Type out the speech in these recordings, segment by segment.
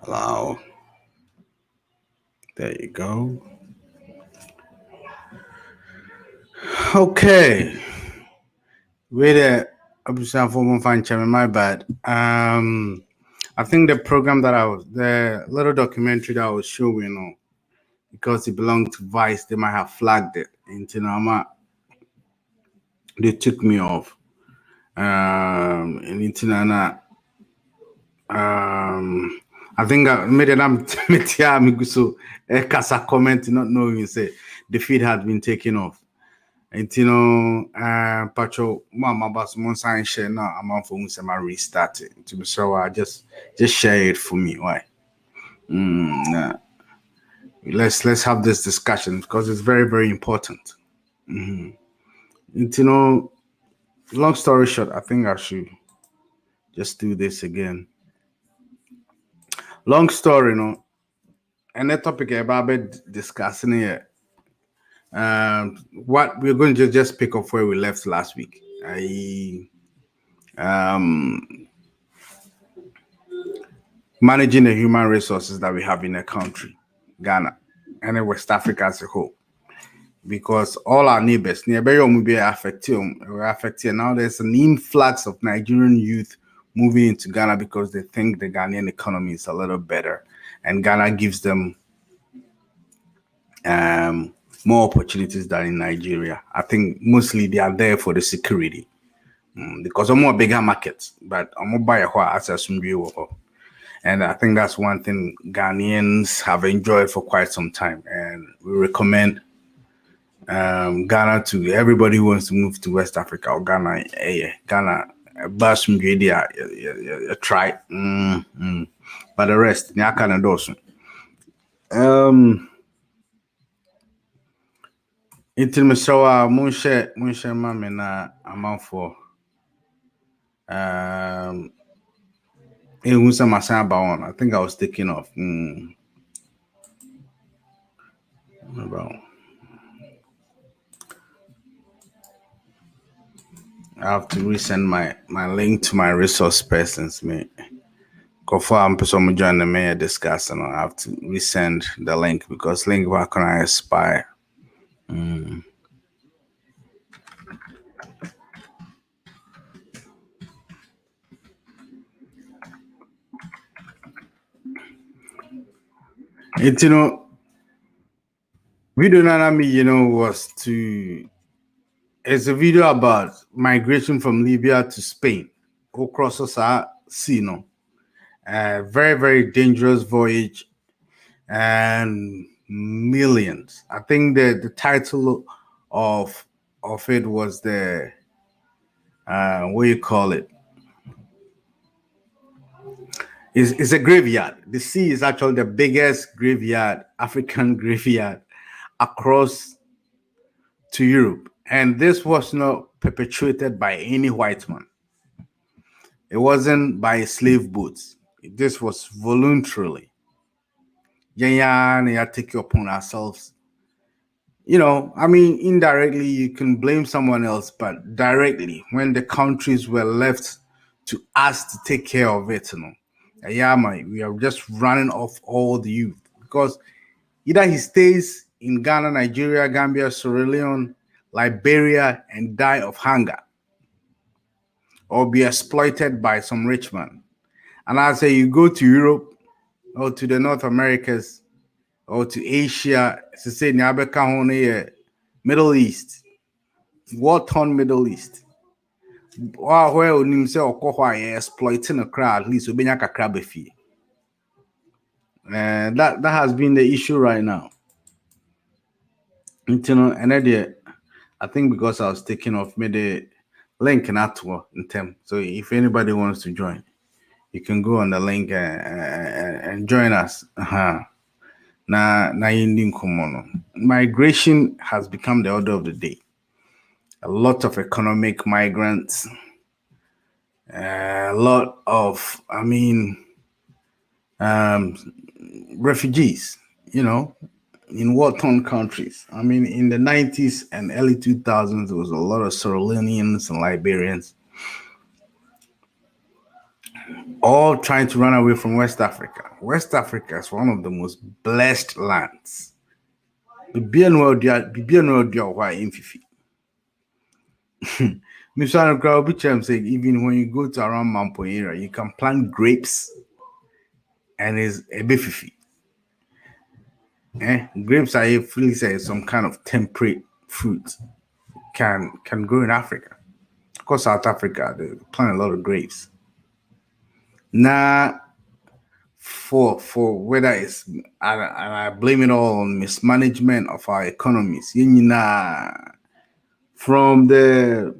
Allow. There you go. Okay. Wait a for fine chairman, my bad. I think the program the little documentary that I was showing on, because it belonged to Vice, they might have flagged it. And they took me off. And I think I made an so Kasa comment not knowing say the feed had been taken off. And Pacho Mama Bas Monsan share now I'm for Musama restarted. To be so I just share it for me. Why? Nah. Let's have this discussion because it's very, very important. And, long story short, I think I should just do this again. Long story, and that topic about discussing here. What we're going to just pick up where we left last week. Managing the human resources that we have in the country, Ghana, and in West Africa as a whole. Because all our neighbors, nearby will be affected. Now there's an influx of Nigerian youth moving into Ghana because they think the Ghanaian economy is a little better, and Ghana gives them more opportunities than in Nigeria. I think mostly they are there for the security because I'm more bigger markets, but I'm more buy a access. And I think that's one thing Ghanaians have enjoyed for quite some time, and we recommend Ghana to everybody who wants to move to West Africa or Ghana. Ghana, bus media, try. But the rest, Nyaka Dosun. Inti Misawa, Munshe Mame na amount for Hunsa Masan Bawon. I think I was taking off. I have to resend my link to my resource persons, mate. Before I'm person join the mayor discussing, I have to resend the link because link back on I expire. It video Nanami, was to it's a video about migration from Libya to Spain. Across the sea, very, very dangerous voyage and millions. I think the title of it was the what do you call it? It's a graveyard. The sea is actually the biggest graveyard, African graveyard across to Europe. And this was not perpetuated by any white man. It wasn't by slave boats. This was voluntarily. Yeah, take it upon ourselves. Indirectly you can blame someone else, but directly, when the countries were left to us to take care of it, we are just running off all the youth because either he stays in Ghana, Nigeria, Gambia, Sierra Leone, Liberia, and die of hunger, or be exploited by some rich man. And I say you go to Europe or to the North Americas or to Asia, to say Middle East, war-torn Middle East. Where onim say okohwa exploiting a crowd, at least obenya kakra befi. That has been the issue right now. And I think because I was taking off, made a link in term. So if anybody wants to join, you can go on the link and join us. Migration has become the order of the day. A lot of economic migrants, a lot of, refugees, in war-torn countries. In the 90s and early 2000s, there was a lot of Sierra Leoneans and Liberians all trying to run away from West Africa. West Africa is one of the most blessed lands. Mr. Crowd, saying even when you go to around Mampoira, you can plant grapes and it's a bit fifi. Grapes are usually say some kind of temperate fruit can grow in Africa. Of course, South Africa, they plant a lot of grapes. Now, for whether it's and I blame it all on mismanagement of our economies. From the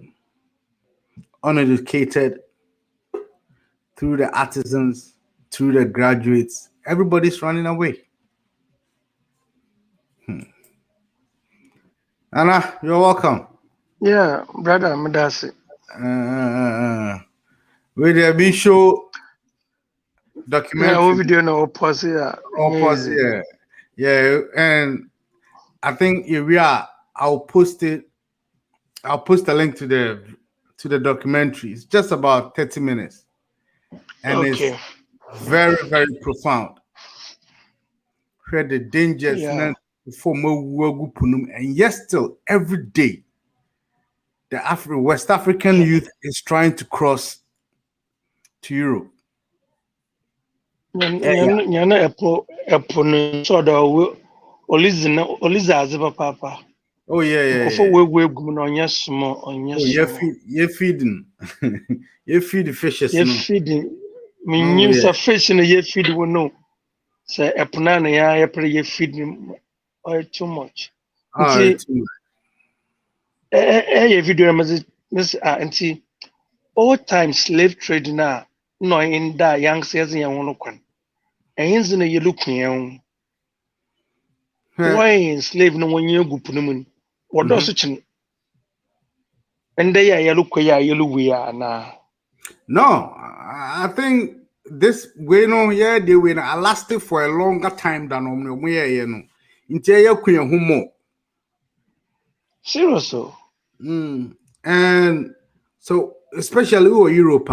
uneducated through the artisans, through the graduates, everybody's running away. Anna, you're welcome. Yeah, brother Madasi. Will there be show documentary? Yeah, what video no pause here. Yeah, and I think if we are, I'll post it. I'll post a link to the documentary. It's just about 30 minutes, and Okay. it's very, very profound. Where the dangers for and yet still every day the West African youth is trying to cross to Europe. Nyana epo no so da oliza papa. Oh yeah. For we gum no nya small Oh, you're feeding. You feed the fishes. You feeding. Me a fish in a feed we know. Say epo na ya pre you feed too much. Too much. Video miss auntie. All time slave trade na no in da young says in one kwan. And in you look me why slave no one you go punumun. What does it? And they are yellow we are now. No, I think this way no yeah they were lasted for a longer time than Seriously. And so especially in Europe,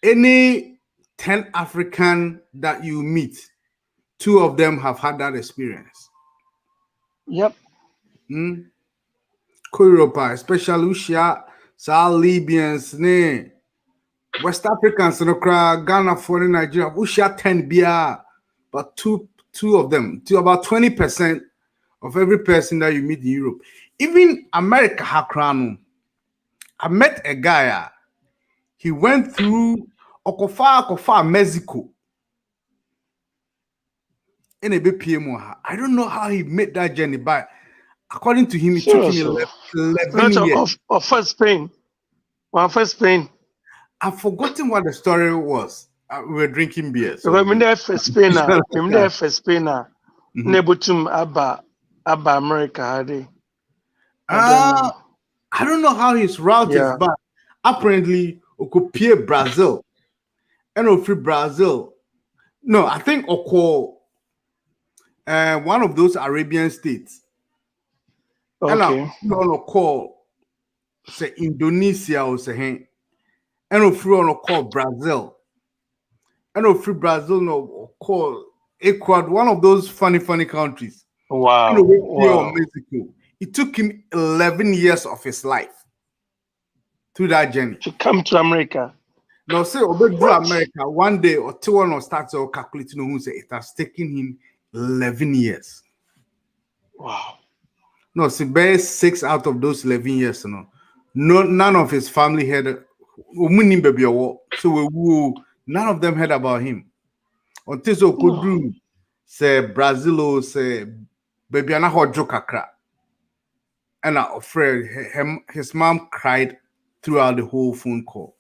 any 10 African that you meet, 2 of them have had that experience. Yep. Europe, especially Lucia, Libyans, West Africans, Ghana, foreign Nigeria, Usha 10 BR, but two of them, to about 20% of every person that you meet in Europe. Even America Hakrano. I met a guy, he went through Okofa, Mexico. In a BPM. I don't know how he made that journey, but according to him, it took him 11 years. Of first Spain. Well, first Spain. I've forgotten what the story was. We were drinking beer. So I'm there for Spain. I'm there for Spain. Nebutum Abba America. I don't know how his route is, but apparently Okopie Brazil. And free Brazil. No, I think Oko one of those Arabian states. Okay. And I call say Indonesia or say and free on call Brazil. And free Brazil no call Ecuador, one of those funny countries. Wow. Mexico. It took him 11 years of his life through that journey to come to America. Now, say over America one day or 2 or start to calculating who say it has taken him 11 years. Wow. No, see, best 6 out of those 11 years, none of his family had so none of them heard about him. Until so could do say Brazil say baby ana hojo kakra. And I'm afraid his mom cried throughout the whole phone call.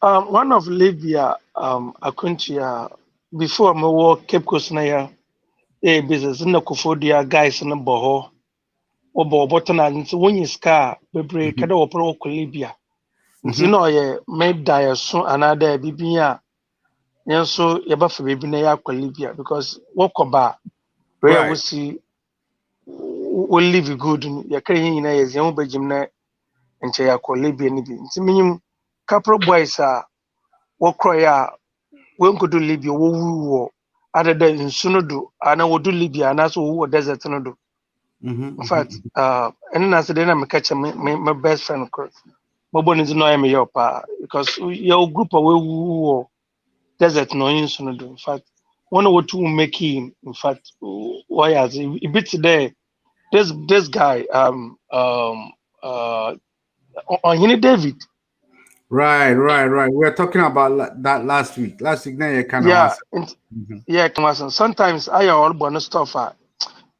One of Libya, Akuntia, before my work, Cape Coast Naya, business in the Kofodia guys in the Boho, or Botana, so when you scar, Bebre, Kada or Pro Libya. You know, I made dire soon another Bibia. And so, Yabafa Bibinaya Libya, because walk about where we see will live good. You're carrying in a young Benjamin and Chaya Libya. It's minimum couple boys what cry when could do Libya war other than in Sunodo and I would do Libya and that's what desert no do. In fact, and as then I'm catching my best friend. My bone is no me your pa because your group away who desert no in Sunodo. In fact, one or two make him. In fact, why has it bit today? This guy on Henry David. Right. We were talking about that last week. Last week, now you kind of Yeah, answer. yeah, come on. Sometimes I all bonus stuff.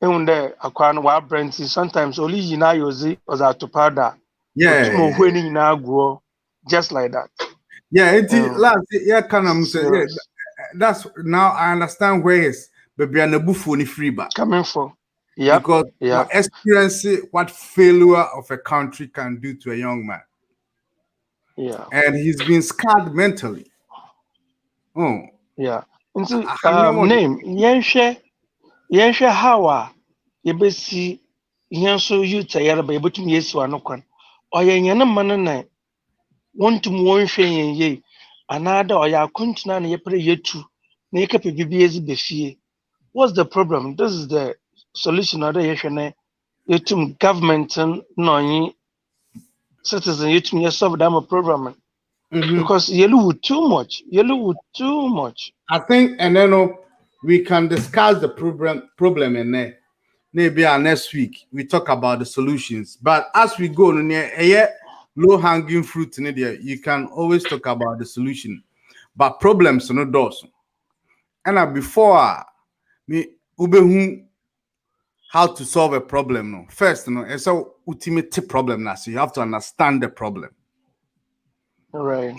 And there, akwan wa Brenty. Sometimes only you know yozi was out to powder. But Yeah. more when you now grow, just like that. Yeah, it is Um, last yeah, kind of say, yeah, serious. that's now I understand where it's baby and the buffoni free back Coming for. Yep, because my yep, experience what failure of a country can do to a young man. yeah, And he's been scarred mentally. Oh, yeah. Into I remember name yenshe how yebesi yenso youth ayara ba yebetum yesu anokwan. Oyenya man na wontum wonhwe yen ye. Anada oya kontuna na yepre yetu na yekape bibiezi befie. What's the problem? This is the solution other yeshene yetum government no citizen yetum solve that problem. Because yellow with too much. I think and then we can discuss the problem in there. Maybe next week we talk about the solutions. But as we go near low hanging fruit in there, you can always talk about the solution. But problems no doors. And before me ube how to solve a problem no. First, it's a ultimate problem now. So you have to understand the problem. Right.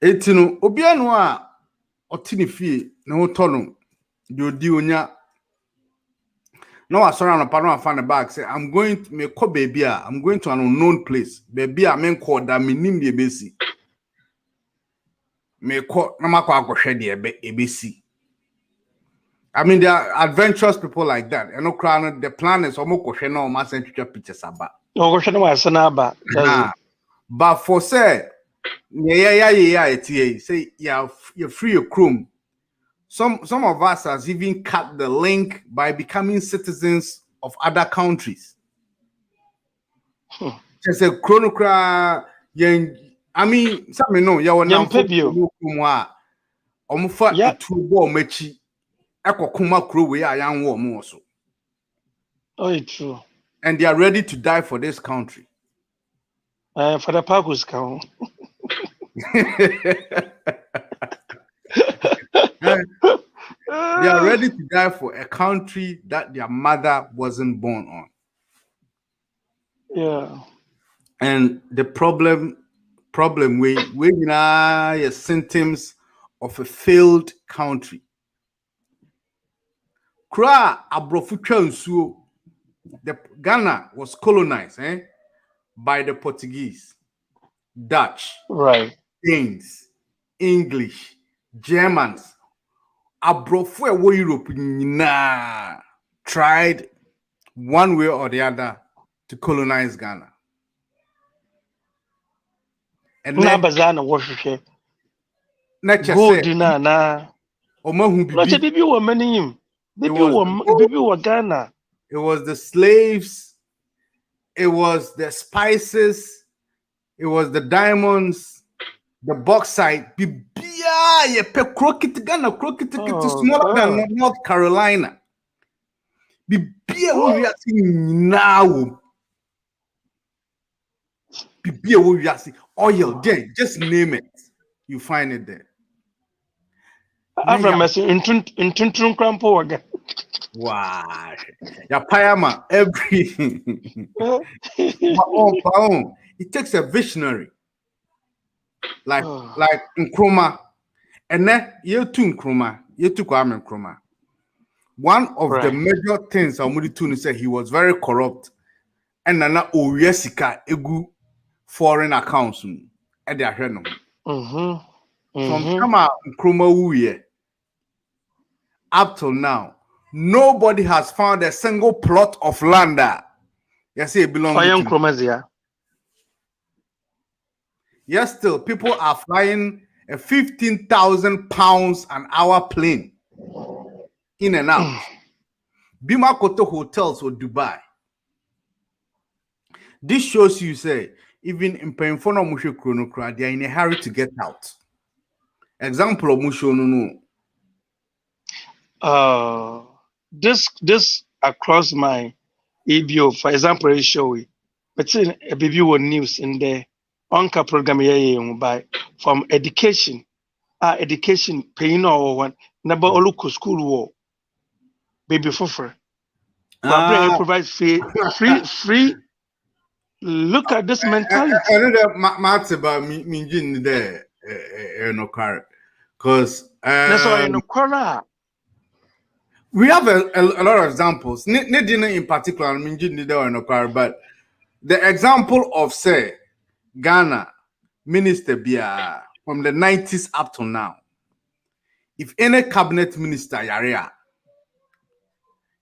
It's obiano a otini fie na hotono de odi onya no asora no pa no afa ne bag say I'm going to me call baby I'm going to an unknown place baby a men call that me nim de besi me call na makwa akohwe de ebesi. I mean, there are adventurous people like that. And no, the plan is almost question no mass and pictures about. But for say, say you're free your chrome. Some of us has even cut the link by becoming citizens of other countries. Just a chronocra. I mean, some know you are now for Omufa etubo mechi. Ekokuma kro we ayan wo mo so. Oh, it's true. And they are ready to die for this country. For the Pacos count. They are ready to die for a country that their mother wasn't born on. Yeah. And the problem we symptoms of a failed country. Kra abrofutwa nsuo. The Ghana was colonized by the Portuguese, Dutch, Right. Danes, English, Germans. Abrofu ewo Europe nyina tried one way or the other to colonize Ghana. And Na then bazana wohwehwe. nature Gold say na. Omahu Not bibi. bibi wo manim. Bibi wo Ghana. It was the slaves, it was the spices, it was the diamonds, the bauxite. Bibia ye pe krokit Ghana, krokit smaller than North Carolina. Bibia we are seeing now. Bibia we are seeing oil there, just name it. You find it there. Avram in tuntun crampo waga. Wow. Ya payama every it takes a visionary like Nkrumah. And then you too Nkrumah, you took Kwame Nkrumah. One of the major things Amudi said he was very corrupt and nana oyesika egu foreign accounts at their head. From time Nkrumah uye up till now, nobody has found a single plot of land that it belongs to. Yes, still people are flying a 15,000 pounds an hour plane in and out. Bima Koto hotels or Dubai. This shows you say even in Penfono Musho Chronocra, they are in a hurry to get out. Example of Musho no. This across my EBO, for example, is showing. But in a baby news in the Onka program by from education, education paying or one number local school war baby for provides free. Look at this mentality. I know that Matt's about me there, no car, because That's why in the we have a lot of examples. Not in particular, I mean, there no car, but the example of say Ghana minister Bia from the 90s up to now. If any cabinet minister yarea,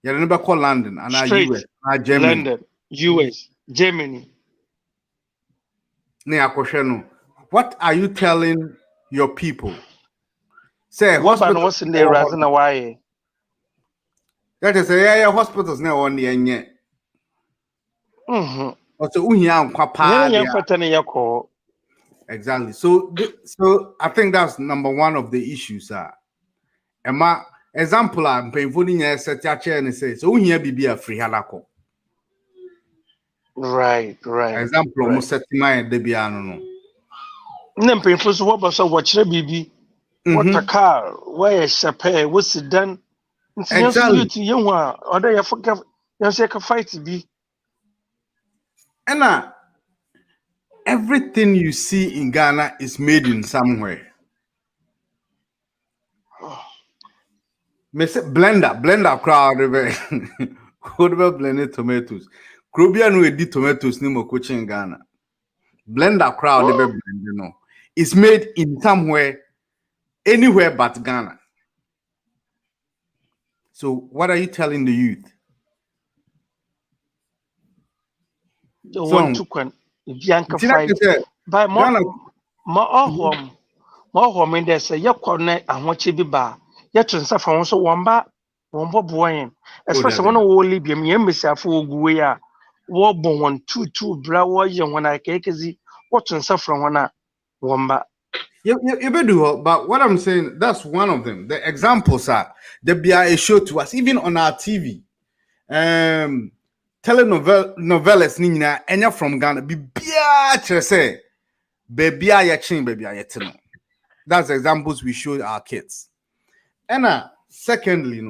you never call London and US, Germany, London, US, Germany. What are you telling your people? Say what's in there as in a way? That is a hospitals now on the end. Exactly. So I think that's number one of the issues. Emma example I'm painful in your set and say so here be a free halako. Right. Example almost set my debiano. Nem painful so what was watch baby. What a car, where is a what's it done? Exactly. You or you forget you say a fight to be. And everything you see in Ghana is made in somewhere. Blender crowd could blended tomatoes. Caribbean will do tomatoes no more coaching in Ghana. Blender crowd it's made in somewhere, anywhere but Ghana. So what are you telling the youth? The one to can Bianca fight by more home in there say your corner and what you be bar. Yet to suffer also one boy, especially one of Libya, Missa for Guia, war born 2 bra warrior when I cake is what to suffer one bar. You do, but what I'm saying, that's one of them. The examples are the BIA show to us, even on our TV. Telenovelas nina enya from Ghana bibia say baby ayachin baby ayetino. That's examples we show our kids. And secondly,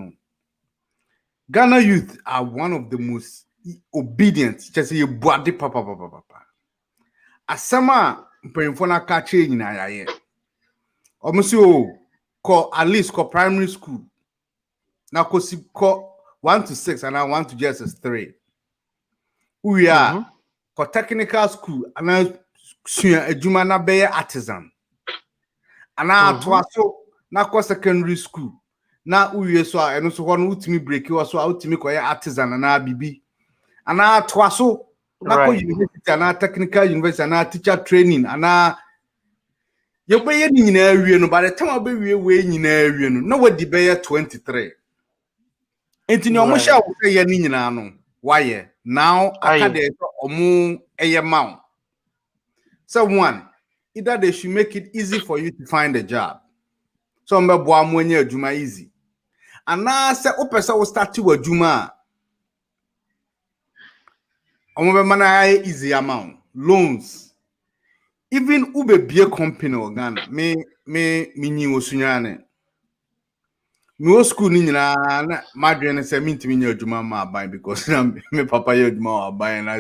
Ghana youth are one of the most obedient. Just say body papa. Asama mpemfona ka che nyina yaye. Omusi call at least call primary school. Now call 1 to 6 and I want to just as 3. We are for technical school and I a jumana be artisan. And I so now secondary school. Now we so and so one ultimate break you so ultimate artisan and I bibi. And I so now university and technical university and teacher training and I you be in area no by the time I be we in area no what the be 23. Enti no mo sha wo say ya ni nyina no why now akade omo eyema. So one, either they should make it easy for you to find a job. So mbebo amwenye adwuma easy. Ana se opese wo start to adwuma omo be mana easy amount loans. Even ube bie company or Ghana me nyi osunyane. No school ni nyina na madwene say mintimi nya adwuma ma buy because me papa ye adwuma wa buy and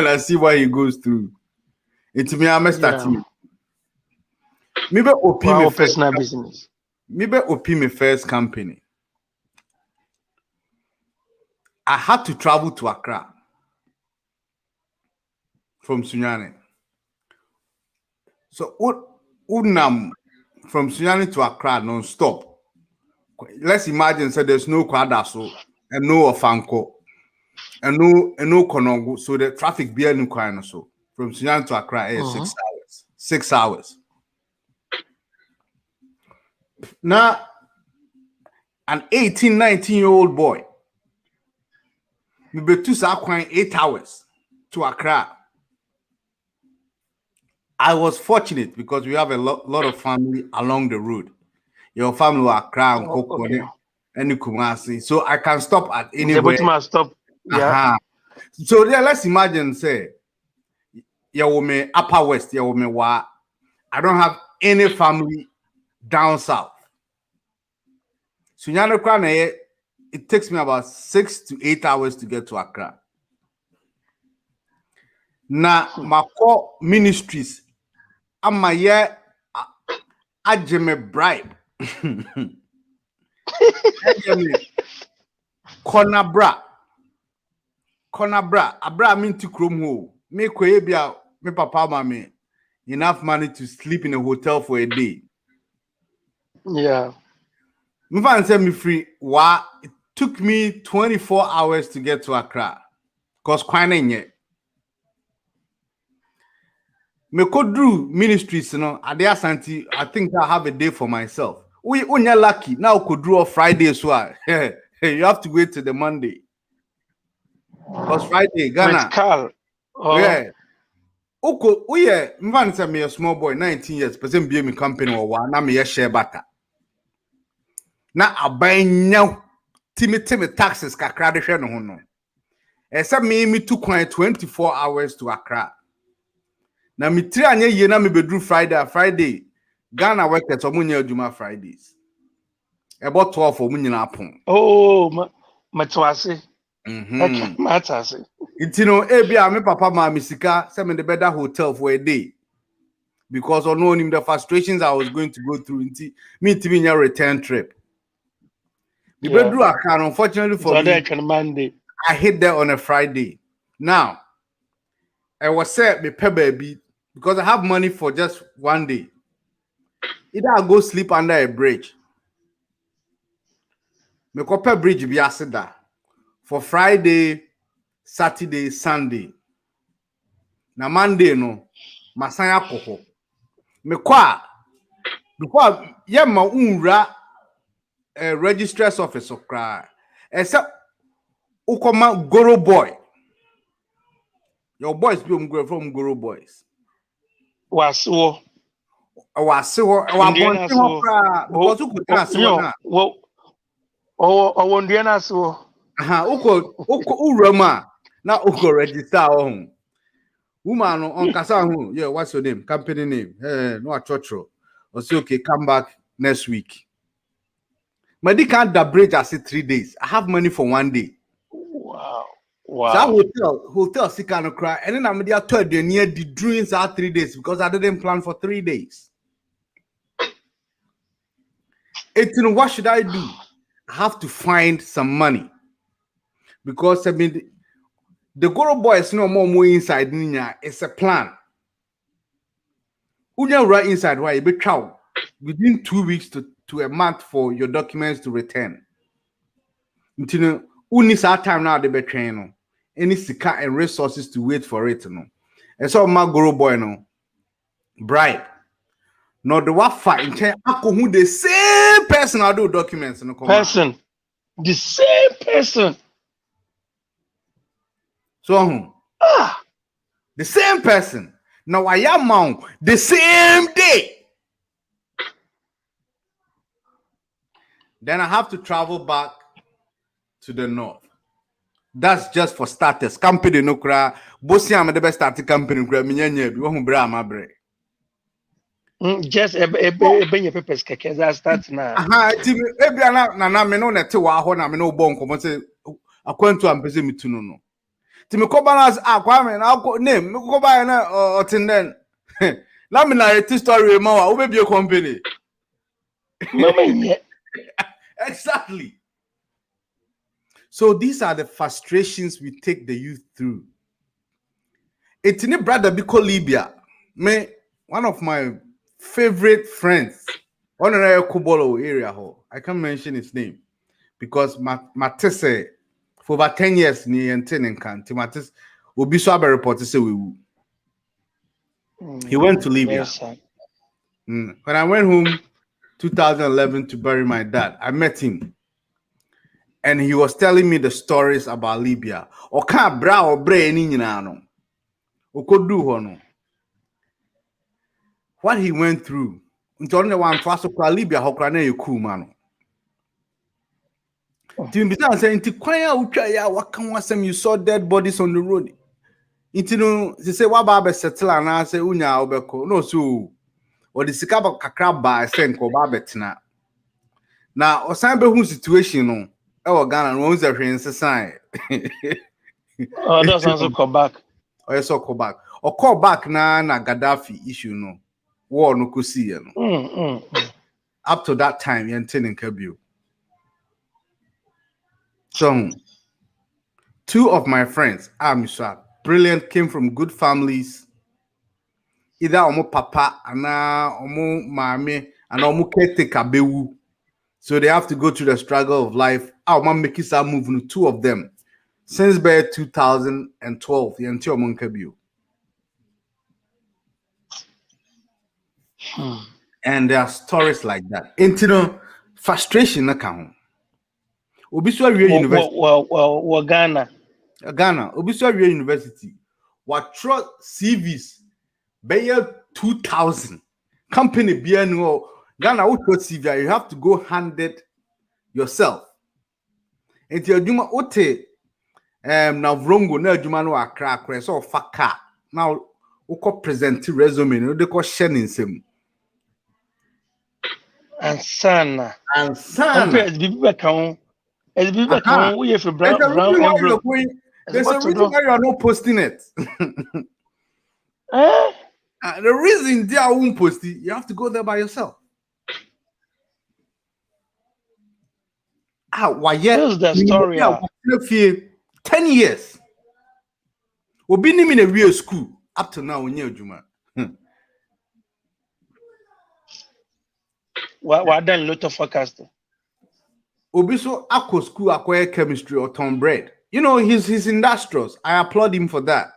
I see why he goes through. It's me I'm starting. Me be open my personal business. Me be open my first company. I had to travel to Accra from Sunyani. So unam from Sunyani to Accra non-stop. Let's imagine so there's no Kwadaso and no Ofanko and no Konongo, so the traffic be no kind so from Sunyani to Accra is 6 hours. Now, an 18, 19-year-old boy, maybe 8 hours to Accra. I was fortunate because we have a lot of family along the road. Your family were Accra and Okay. and Kumasi, so I can stop at anywhere. But you must stop. Yeah. So yeah, let's imagine, say, you me Upper West, you me wa. I don't have any family down south. So it takes me about 6 to 8 hours to get to Accra. Now, my core ministries, I'm my year, I me bribe. Konabra, abra mean to chrome ho. Me kwebia, me papa mami enough money to sleep in a hotel for a day. Yeah. Me fan say me free. It took me 24 hours to get to Accra. Cause quite yet. Me Kodru Ministries, you know, at the Asante, I think I have a day for myself. We only lucky now Kodru on Friday as well. You have to wait till the Monday. Because Friday, Ghana. With Carl. Yeah. Okay, yeah, mvan say me a small boy, 19 years, person be me company or one, na me share butter. Na abanya timi taxes kakra de hwe no ho no. Except me took 24 hours to Accra. Na me tiri anya ye na me bedru Friday. Ghana workers omunya adwuma Fridays. About 12 omunya apon. Oh, matwase. Mhm. Matase. Itino ebia me papa ma me sika say me the better hotel for a day. Because of knowing the frustrations I was going to go through me to be in a return trip. Yeah. Unfortunately for me, Monday. I hit there on a Friday. Now, I was set me pay baby because I have money for just one day. Either I go sleep under a bridge. Me pay bridge be asida for Friday, Saturday, Sunday. Now Monday no, masanya koko. Me kwa before ma unra registrar's office of cry. Except ukoma Goro boy. Your boys be from Goro boys. Wasuo. Wasiwo Indiana so. because you could ask na. Oh, Indiana so. Uko urama na uko register on. Woman on kasa hu. Yeah, what's your name? Company name. No achocho. Or say okay, come back next week. But they can't da bridge I say 3 days. I have money for 1 day. Wow. So hotel sika no cry. And then I'm there told you near the dreams are 3 days because I didn't plan for 3 days. What should I do? I have to find some money. Because I mean the Goro boys no more inside ninya. It's a plan. Unya right inside why you be chow within 2 weeks to a month for your documents to return. Until uni sa time now they be train no. Any sika and resources to wait for it no. And so my Goro boy no bribe. No the wafa in chain who the same person I do documents no come. Person. The same person. So the same person. Now I am mount the same day. Then I have to travel back to the north. That's just for starters. Company no kra. Bosi am the best starting company kra minyanya bi wo hu bra amabre. Just a benye papers keke that start now. Timi ebia na me no nete wa ho na me no bo nkomo se akwantu ampese mitunu no. Timi ko balance akwa me na name me ko ba na otinden. Na me na yeti story ma wa wo be company. Exactly. So these are the frustrations we take the youth through. It's in a brother because Libya. One of my favorite friends, honorary Kubolo area. I can't mention his name because Matisse for about 10 years ni enten kan. Matisse will be so report say we will. He went to Libya. Yes, sir. When I went home 2011 to bury my dad, I met him. And he was telling me the stories about Libya. Oka bra or bre ni nyina no. Okodu ho no. What he went through. Until only one twaso kwa Libya hokra na yeku ma no. Timbisa say inti kwan a utwa ya waka wasem you saw dead bodies on the road. Inti no se say wa ba be settle ana say unya obeko. No so or the sika ba kakra ba say nko ba betena. Na osan be hu situation no. E wo Ghana no won say hwense sign. Oh, that's also come back. Or so call back. Or call back na Gaddafi issue no. War no kusi no. Up to that time, you're in Kabul. So, two of my friends, Misha, brilliant, came from good families. Either omo papa, ana omo mame, and omo kete kabewu. So they have to go through the struggle of life. Our mom make it move. Two of them since by 2012, you're in Kabul. And there are stories like that. Into frustration, na count. Obiswa University. Well, Ghana. Obiswa University. What trust CVs? Bayer 2000. Company BNO. Ghana, what CV? You have to go hand it yourself. Into your Juma Ote. Now Vrongo, no Juma no Accra, so faka. Now, uko present resume. No, they call sharing some. And son. As people count. As people count, we have a brown envelope. There's a reason why you are not posting it. The reason they won't post it, you have to go there by yourself. Why yet? Here's the story. 10 years. We've been in a real school up to now in Juma. What done lot of forecasting? Obiso Akko school acquire chemistry or Tom bread. You know, he's industrious. I applaud him for that.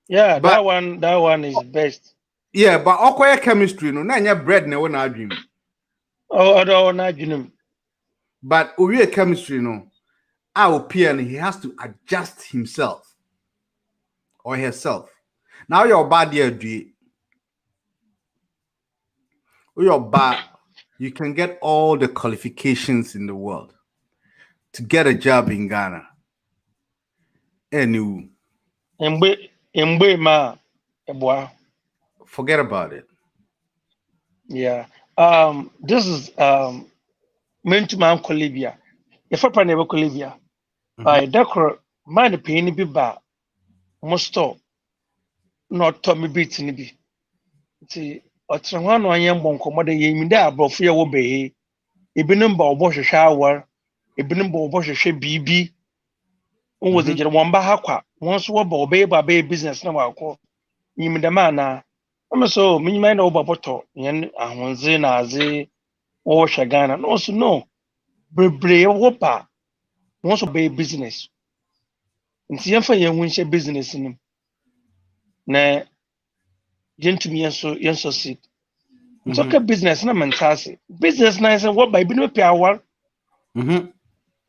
Yeah, but that one is best. Yeah, but acquire chemistry, no, na bread no one dream. Oh, not dream. But Owie chemistry, no, our peer, he has to adjust himself or herself. Now you're bad here, you're bad. You can get all the qualifications in the world to get a job in Ghana. Anyway, forget about it. Yeah. This is meant to my uncle Libya. If I never Libya, I decor man pay ni biba most not Tommy beats ni bi. See, Otran one young bonko mother ye me there above fear will be a binum bosh shower, a binum bosh BB. Was the one bahaqua, once wobble baby business no call. You mean the man I'm so miniman over bottle, yen and one zina ze or Shagana, and also no. Brebre whopa wants to be business. And see if you win share business in him. Na gentlemen so yen so sit. It's okay business na mentasi. Business na is what by binu pay awal.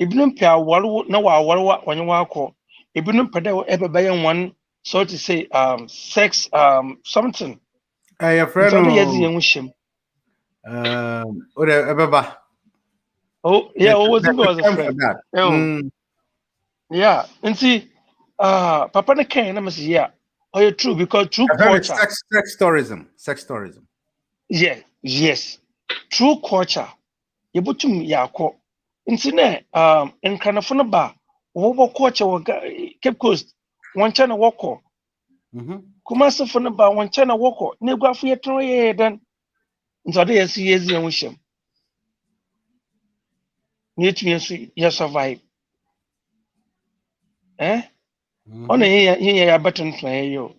Ibinu pay awal na wa awal when you walk. Ibinu pay that ever buy one so to say sex something. Your friend Ebeba. Oh yeah, was a friend. Yeah, and see, Papa na Ken, I'm say yeah. Oh, you're true because true culture. Sex tourism. Yeah, yes, true culture. You put to me, yeah, call. And see, in Canafona bar, what culture Cape Coast, one China walk. Kumasa for the bar, one China walk. Never for your try then. And so they see as you wish him. Need to survive. On a button play you.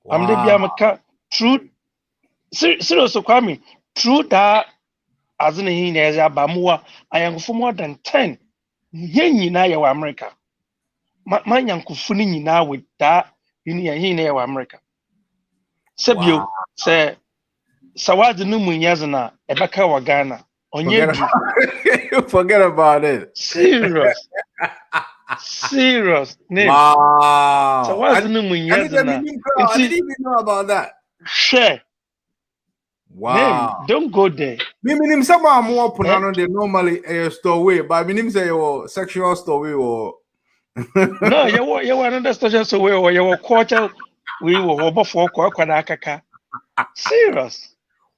I'm the Biamaka true serious Kwame. True that as in as a Bamua, I am for more than 10. Yen na ya America. My young Kufuni now with that in America. Sebio say Sawadi no munyazna ebeka wa Ghana. Forget Onye about, forget about it. serious. Serious name. Wow. Sawadi no I didn't munyazna. even know. I didn't even know about that. Share. Name. Wow. Don't go there. Me someone more Eh? punano they normally a stowaway, but me say your sexual stowaway or No, you were another station so we or your quarter we were before Kaka. Serious.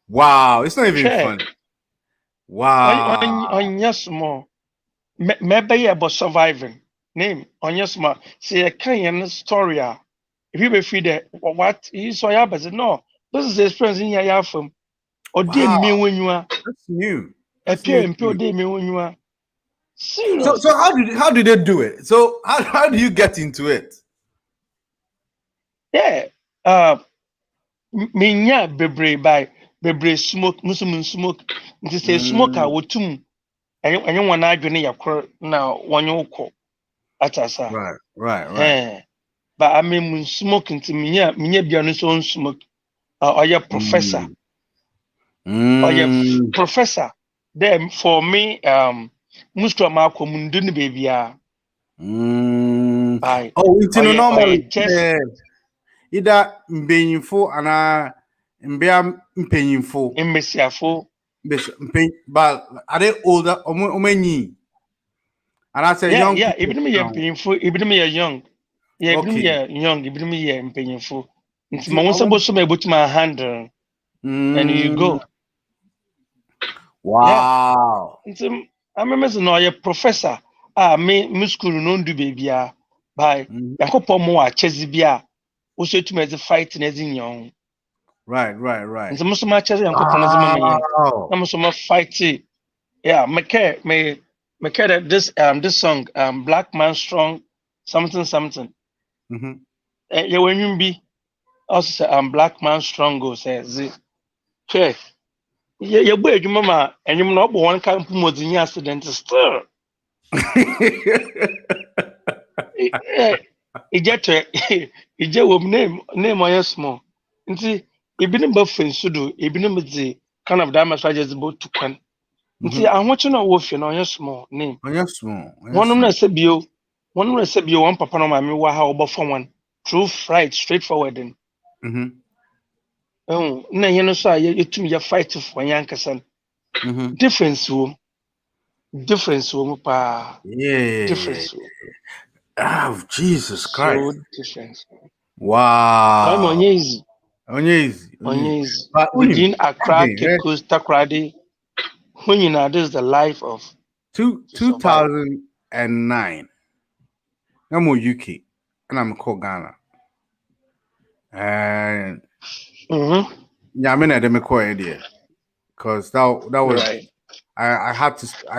wow. It's not even Share. funny. Wow. On yes more. Maybe about surviving. Name on yes more. See a kind of story. If you be feed it, what you saw ya, but no, this is the experience in your from. Or dear Wow. me when you are That's new. a That's peer new. and pure day me when you are So serious. how did they do it? So how do you get into it? Yeah. Minya bebre by bebre smoke, musum smoke. Nti say smoke a wotum enye wan adwene yakor na wonye ukọ atasa. Right. Eh. But I mean smoke nti minya bia no so smoke. Oye professor. Oye professor. Then for me musto ma komundu ni baby a. By Oh, it's normally just either mbenyinfo ana mbea mpenyinfo. mmesiafo. But are they older? Omenyi. And I say young Yeah, people. even me even me young. Yeah, even Okay. me young, even me mpenyinfo. Nti See, ma wonsa bo so ma ebotu ma handle and you go. Yeah. wow. Nti I remember say no professor. Me school no ndu baby a. By yakopɔ mo a chezi bia wo so tu me fight na ezi nyon. Right. Nti mo so ma chezi yakopɔ no zema me yen. Wow. Na mo so ma fight it. Yeah, me care that this song Black Man Strong something. Yeah, when you be also say Black Man Strong go say Z. Okay. Yeah, boy, you mama, and you know, one can put more than accident still. It get it just will name on your small. And see, it been about friends to do, it been the kind of damage I just about to can. And see, I'm watching a wolf on your small name. On your small. One of them said you, one papa no mammy, how about for one. True, right, straightforward. Oh, na you know, so you to me, you fight for Yankasan. Difference, pa. Yeah. Difference. Oh, Jesus Christ. So different. I'm Wow. on easy. Onyezi. But Within Accra, again, Cape Coast, Takrady, when you know this is the life of 2009. I'm in UK and I'm called Ghana. And yeah, I mean I didn't call idea. Because that was right. I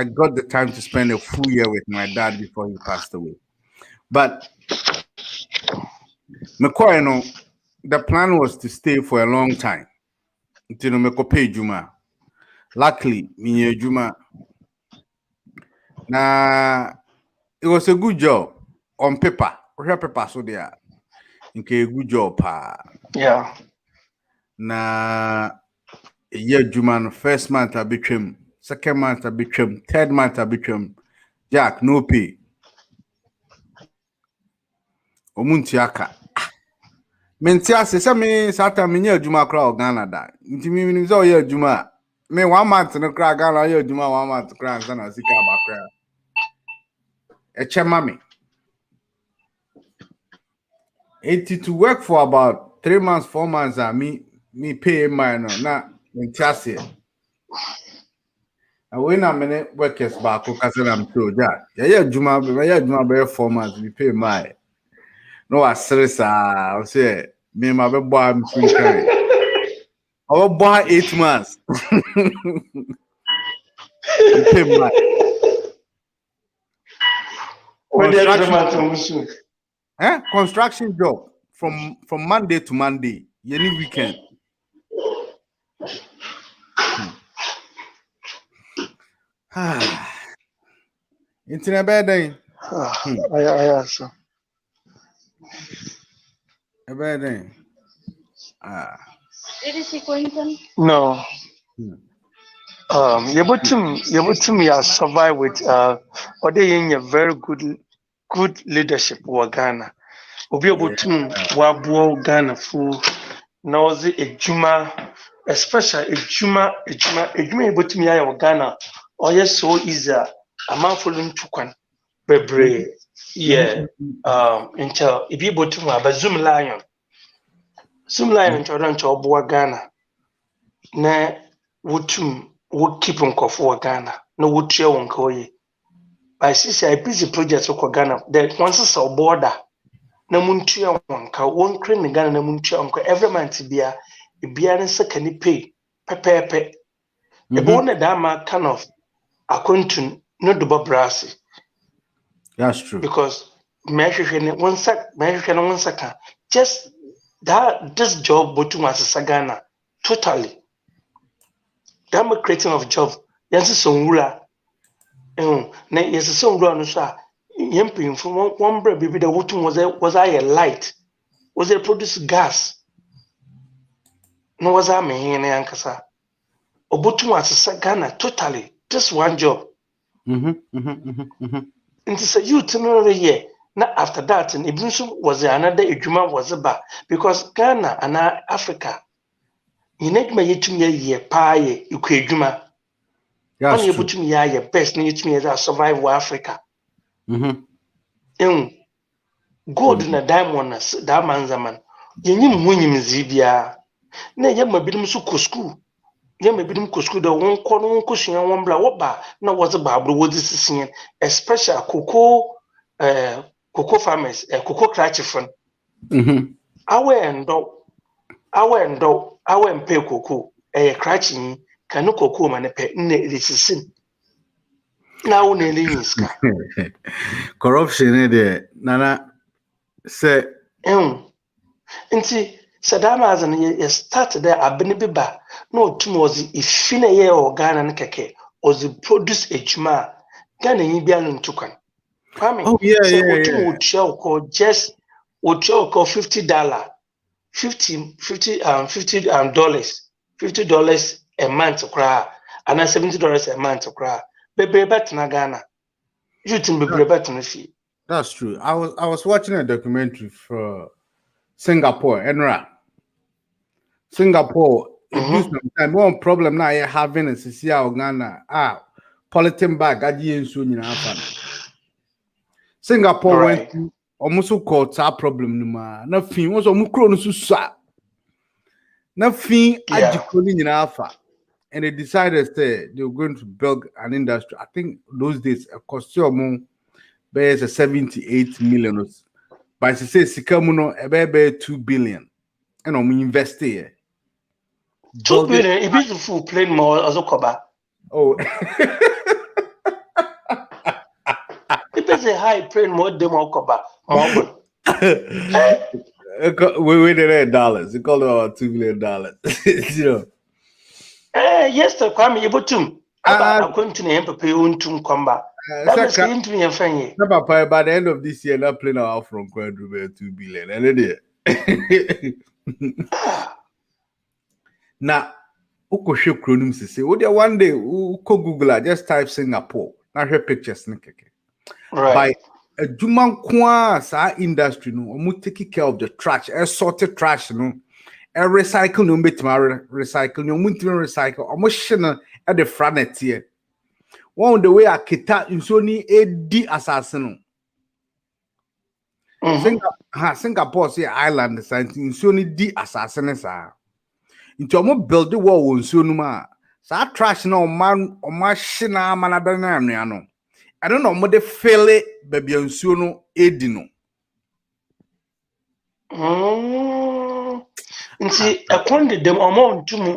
got the time to spend a full year with my dad before he passed away. But McCoy, the plan was to stay for a long time. Until me pay Juma. Luckily, me Juma. Now it was a good job on paper. Paper so there. Okay, good job. Yeah. Na year Juma no first month I became, second month I became, third month I became. Jack, no pay. Omuntiaka. Mentia se me sata me nya adwuma kra Ghana da. Nti me nim so ye adwuma. Me 1 month no kra Ghana ye adwuma 1 month kra ansa na sika ba kra. E chema me. It to work for about 3 months, 4 months me pay my no na mentia se. And when I'm in workers back kasa na mto ja. Ye adwuma be 4 months me pay my. No aseresa o say me ma be bo am free kind. Our boy 8 months. Construction job from Monday to Monday, any weekend. It's in a bad day. A bad day. Did you see Quentin? No. You ya survive with or they in a very good leadership wa Ghana. Obi Yeah. obotum wa buo Ghana fu na ozi ejuma, especially ejuma obotum ya wa Ghana. Oye so easy a man follow tukwan bebre. Yeah. Until ibi obotum wa ba Zoom Lion. Zoom Lion ncho obuo Ghana. Na wotum wo keep nkɔfo wɔ Ghana na wotua wɔn nka oye. By sisi a busy project wɔ Ghana, the once is a border na muntua wɔn nka wɔn kre ne Ghana na muntua wɔn nka every month bia ne sika ni pay pɛpɛɛpɛ. Ebe wɔn da ma kind of akontun no do brase. That's true. Because mehwehwɛ ne one second just that this job botum asesa Ghana totally. That creating of job yansi sonwura na yansi sonwura no so a yempin from one bread baby the wotum was I light was it produce gas no was I me na yankasa obotum asesa Ghana totally just one job nti say youth no here na after that and even so was another ejuma was ba because Ghana and Africa you need my yetum ye pa ye ikwadwuma. That's Only true. able to me your best need to me as survive Africa. Gold na diamond na that man's a man. Yenim hunyim zibia. Na yema bidum so ko school. Yema bidum ko school da won ko no ko sua won bla wo ba na wo ze ba abro wo ze sisien especially cocoa farmers cocoa crachifon. Awe mpe cocoa craching kanu cocoa man pe nne resisin. Now na ska. Corruption there. Nana say Nti sadama as an start there abene biba no tum was ifine ye o Ghana ne keke was produce ejuma Ghana yin bia no ntukan. Kwame wotum just $50 $50 a month kra and $70 a month kra bebre bet na Ghana you think bebre bet no fee. That's true. I was watching a documentary for Singapore, Enra. Singapore, one problem now you're having is CCA Ghana. Polythene bag, Singapore went through almost called that problem. Nothing was almost cronus. Nothing in Alpha. And they decided that they were going to build an industry. I think those days a costume bears a 78 million. But I say Sikamuno a 2 billion. And we invest here. 2 billion, a beautiful plane more as a coba. Oh, It is a high plane more demo coba. We waited $8. They called it about $2 billion. You know. Yes, the Kwame Yabutum. I'm going to name Papa Untum Comba. That is going to be a friend. By the end of this year, not playing out from quadruple 2 billion. And now, Uko show chronim say, one day, Uko Google, just type Singapore. Now, her pictures. Right. By a Juman Kwa sa industry, no, or taking care of the trash, a sorted trash, no. A recycle no bit recycle no muntu recycle almost shina at the front here. One the way a kita insoni edi assassin. Singapore say island something insoni di assassin sa. Into mo build the wall insonu ma. Sa trash no man o ma shina manadana no. I don't know mo de fele baby insonu edi no. Nti akonde dem amount to mu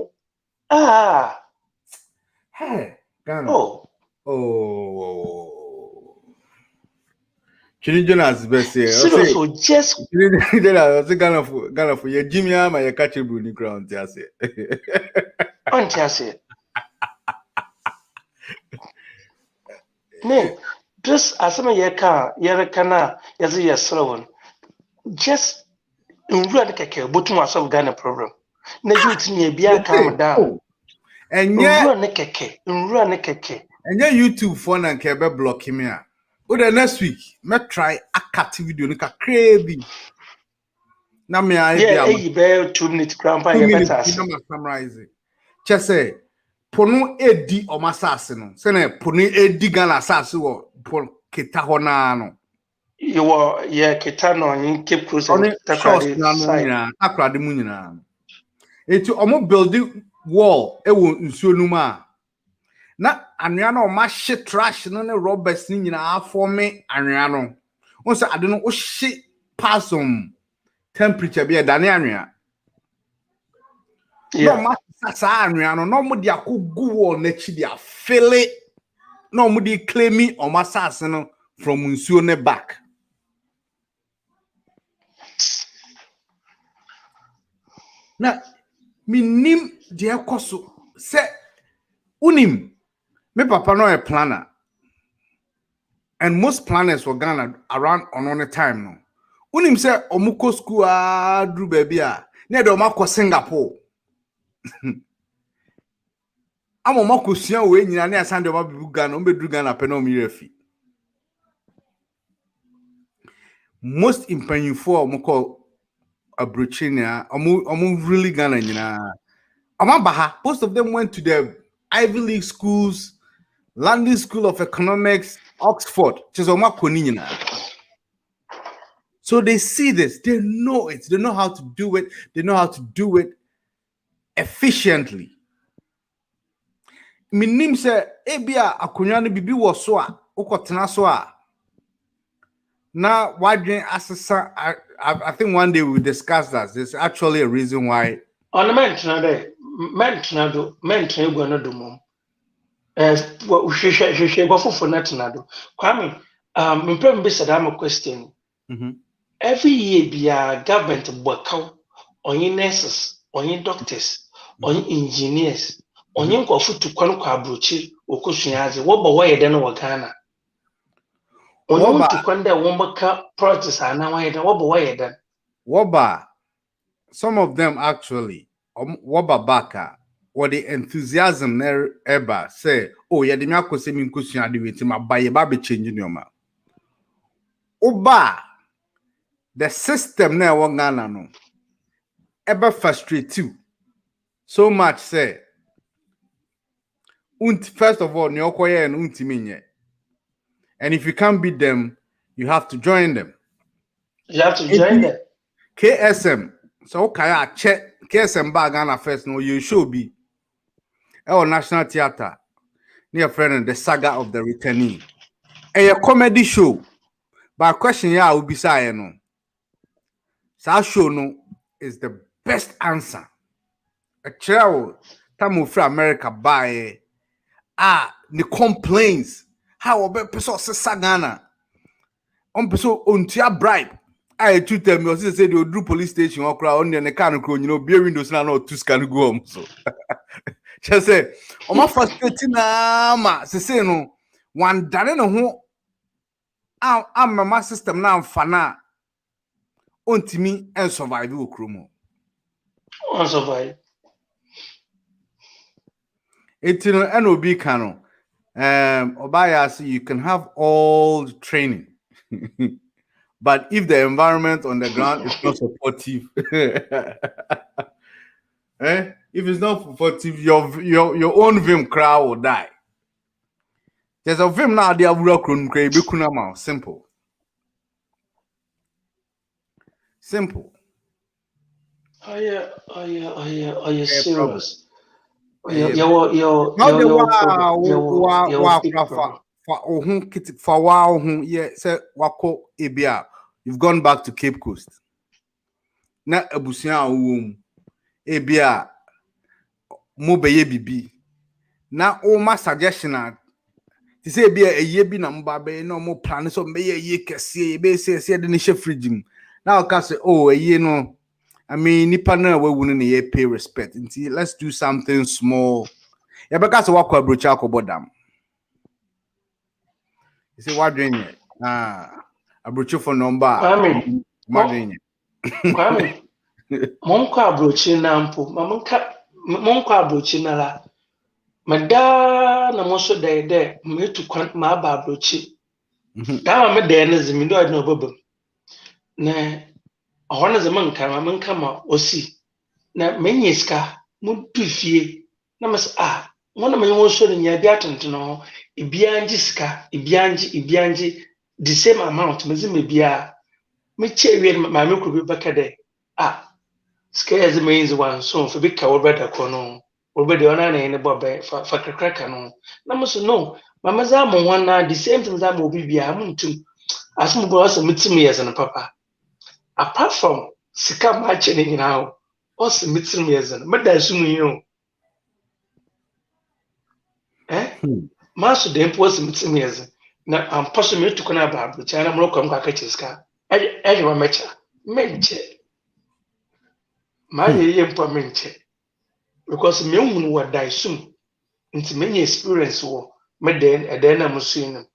Hey Ghana. Chini Jonas best here. So just Ghana for your Jimmy Ama your catcher Bruni crown say. Ne just asema yere kana yazi yesrewon just in real keke botum asolve Ghana problem na youth ni ebia calm down enye nrua ne keke enye YouTube phone and kebe block me a o the next week me try akati video ni ka crazy na me a yeah be 2 minutes grandpa you better as you summarize chese pono edi omasase no se na pono edi Ghana asase wo pon kita ho na no you were yeah kita no yin Cape Coast and Takrade na no nyina akrade mu nyina eti omo build wall ewo nsuo nu ma na anwea na oma hye trash no ne robbers ni nyina afome anwea no won se ade no o hye passum temperature be da ne anwea no ma sa anwea no no mo di akogu wall na chi di afele no mo di claim o ma sase no from nsuo ne back na minim de ekoso se unim me papa no a planner and most planners were Ghana around on time no unim say omuko school dru baby a na de omakọ Singapore amo mako sua we nyina na asande omabibu Ghana ombedru Ghana pe na omirefi most impanyufo omukọ abrochinia omu really Ghana nyina amabaha most of them went to the Ivy League schools, London School of Economics, Oxford. So they see this, they know it, they know how to do it, they know how to do it efficiently. Minim se ebia akonya no bibi wo so a ukotena so a na wadwen asesa I think one day we will discuss that. There's actually a reason why ornament na de mentna do mentna egu no do mom hwehwe bofofo na tena do kwame mpem be sadam question every year bia government bwakaw onye nurses onye doctors onye engineers onye nkofu tukwan kwa abrochi okosuaze wo bo waye de no wa Ghana onye tukwan de wo mbaka projects ana waye de wo bo waye de woba some of them actually woba baka what the enthusiasm never say oh yeah, the me akose mi nkosua de weti ma ba ye ba be change nyoma oba the system na wo Ghana no ebe frustrate you so much say first of all ne okoye no untimi nye and if you can't beat them you have to join them. You have to join them. KSM so kaya check KSM bag Ghana first no you should be our National Theatre near friend the saga of the returnee a comedy show but question ya will be say no sa show no is the best answer a travel time from America by the complaints how about person say Ghana on person on tia bribe I to tell me say they do police station or crowd on the car no beer windows na not two scan go home so just say o ma frustrating na ma say no one dane no ho am system na amfana ontimi and survive okromo on survive etino and obi kano obaya say you can have all the training but if the environment on the ground is not supportive if it's not supportive your own vim crowd will die. There's a vim now they are simple oh yeah serious you've gone back to Cape Coast na abusia wom ebia mo beye bibi na o ma suggestion ti say ebia eye bi na mba be na mo plan so me eye kese be say de ne she fridge mu na o ka say oh eye no I mean nipa na we wunu ne ye pay respect until let's do something small ya be ka say wakọ abrocha akobodam you say what doing abrocha for number Kwame Monko abrochi na mpo, monko abrochi na la. Mada na moso de metu kwan ma ba abrochi. Da ma de na zimi do na obobam. Na ohona zaman kan ma menka ma osi. Na menye ska mu dufie. Na mas wona menye wo so nya bia tontono. Ibianji ska, ibianji the same amount mezime bia. Me chewe ma me kuro bi baka de. Scares the means one soon for big cow better cono. Already on an any bobby for cracker no. Namus no. Mamma's arm one night the same thing that will be amun too. As my boss meets me as an papa. Apart from Sika matching now, also meets me as an but that's you. Master then was meets me as now I'm possible to connect with China Morocco catches-car. I matcher. Menche. My mpo menche because me hu what die soon nti me experience wo me den na musu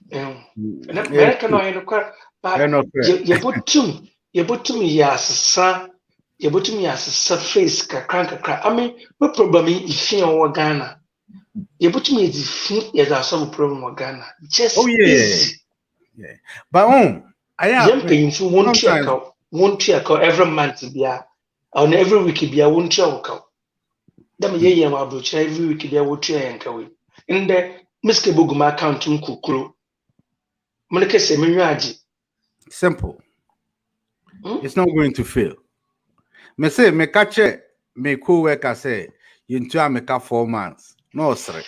na America no yin kwa ba ye botum ya sesa face kakra I mean we problem ifi o Ghana ye botum ye ifi ye da some problem o Ghana just easy but I am painful won't check every month bia on every week bia won't check them ye ma abroach every week bia wo tua yanka we in the miske boguma account nkukuro moneke se menwaji simple. It's not going to fail. Me say me catch me co-worker say you into America 4 months. No sir.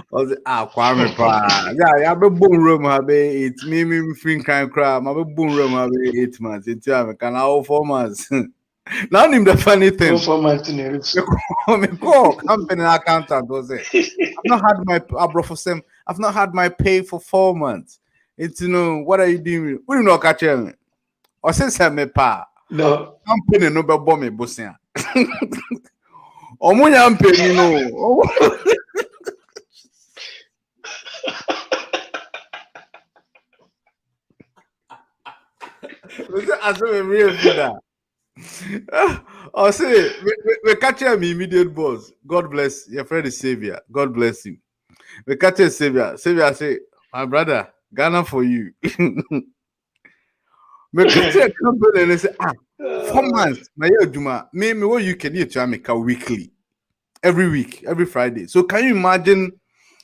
Kwame pa. Yeah, be boom room have 8. Me free kind crab. My be boom room have 8 months. Into America now 4 months. Now him the funny thing. 4 months in Me call company accountant was it. I've not had my pay for 4 months. It's what are you doing? We don't know catch me. Or since I me pa. No. Company no be bomb me bosia. Omo ya mpeni no. As a real leader. I say, we catch him immediate boss. God bless your friend is Savior. God bless him. We catch him Savior. Savior say, my brother, Ghana for you. Me catch a company and they say, 4 months. My Juma, me what you can eat to America weekly, every week, every Friday. So can you imagine?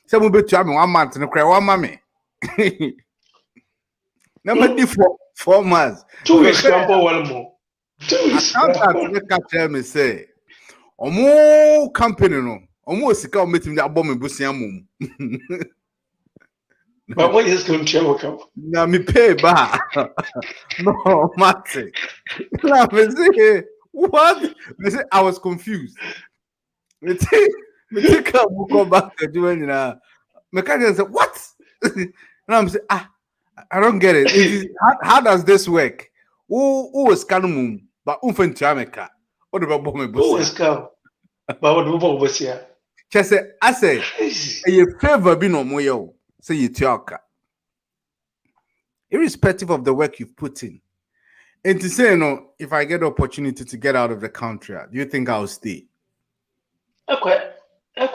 Some will be to 1 month and cry 1 mommy. Number 4 months. 2 weeks grandpa one more. 2 weeks. Accountant catch me say, omo company no, omo sika ometim dey abom ebusia mum. But what is going to come? Na me pay ba. No, matter. Na me say, what? Me say I was confused. Me take come back to do when me can say what? Now I'm say I don't get it. How does this work? Who is Kanumum? But America. What about Bomb? Who is come? But what about Bosia? Just say, I say, a favor be no more. Say you talk. Irrespective of the work you've put in. And to say, if I get the opportunity to get out of the country, do you think I'll stay?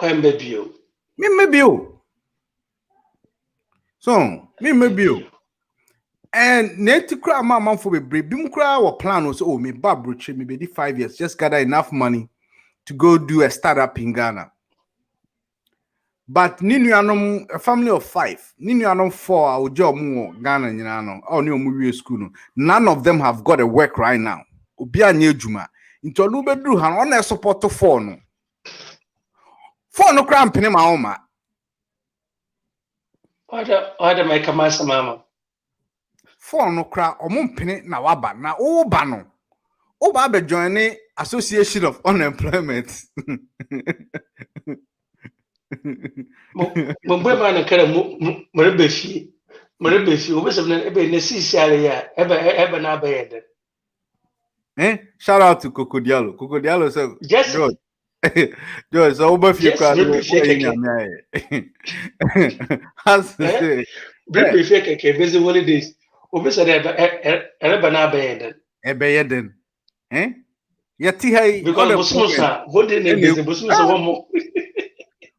Maybe you. Me maybe you. So, me maybe you. And net to cry my mom for a break. Bim cry or plan was me Babruche, maybe 5 years, just gather enough money to go do a startup in Ghana. But a family of 5, Ninu 4, I would job more Ghana, or new movie school. None of them have got a work right now. Ubia near Juma. Into a little bit, on a support to 4 no. 4 no cramp in my home. Order my commander, mama. 4 no cry or mumpini na waba na obano. Oba be joining Association of Unemployment. Mbeba na kara mrebefi obesebna ebe na sisiare ya ebe na abayede. Shout out to Coco Diallo. Coco Diallo said, yes. George, so over few cars. Has to say, Break fake busy holidays. Obi said ebe na be Ebeyeden. Eh? Yeti hai because Bosumusa, what did they be Bosumusa one more?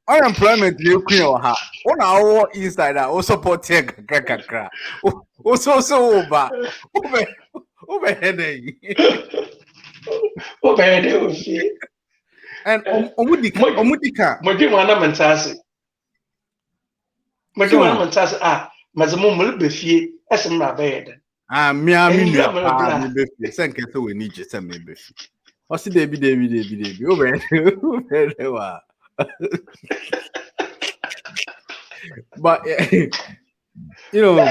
unemployment you queen or ha. On our inside I also support kakra. So ba. Ube heading. Oh, bad they will see. And omudika. Modi wana mentasi. Modi wana mentasi mazamu mulbe fie esem na bed. Mia mi pa mi be fi. Sen keto we ni je se me be fi. O si Debbie. Ube wa. But you know,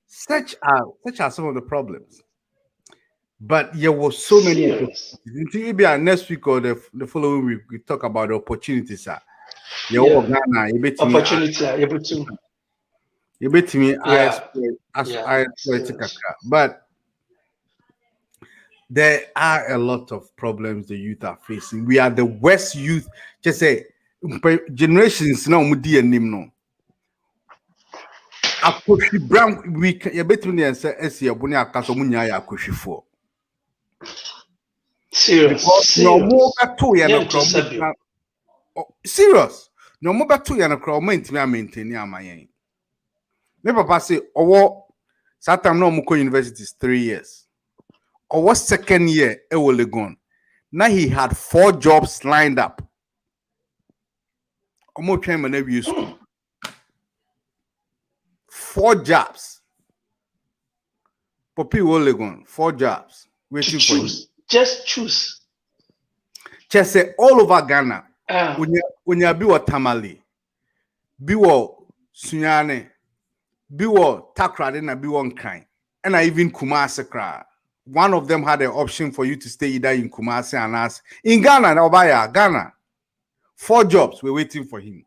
such are some of the problems. But there were so many. Maybe next week or the following week we talk about the opportunities. Ghana, opportunity. You bet me. But there are a lot of problems the youth are facing. We are the West youth. Just say generations now. No. Akoshi Brown, we you bet me and say Abuni Akaso Munya ya Akoshi for. Serious. No more two yana serious. No more two yana crowd maintain ya my. Me papa say Satam no Muko University is 3 years. Our second year Legon. Now he had 4 jobs lined up. Omo train man school. 4 jobs. Poppy Legon, 4 jobs. Waiting for you. Just choose. Just say all over Ghana. When you be what Tamale, be what Sunyane, be what Takrade, and be one kind. And I even Kumasi cry. One of them had an option for you to stay either in Kumasi and us. In Ghana, Obaya, Ghana. 4 jobs were waiting for him.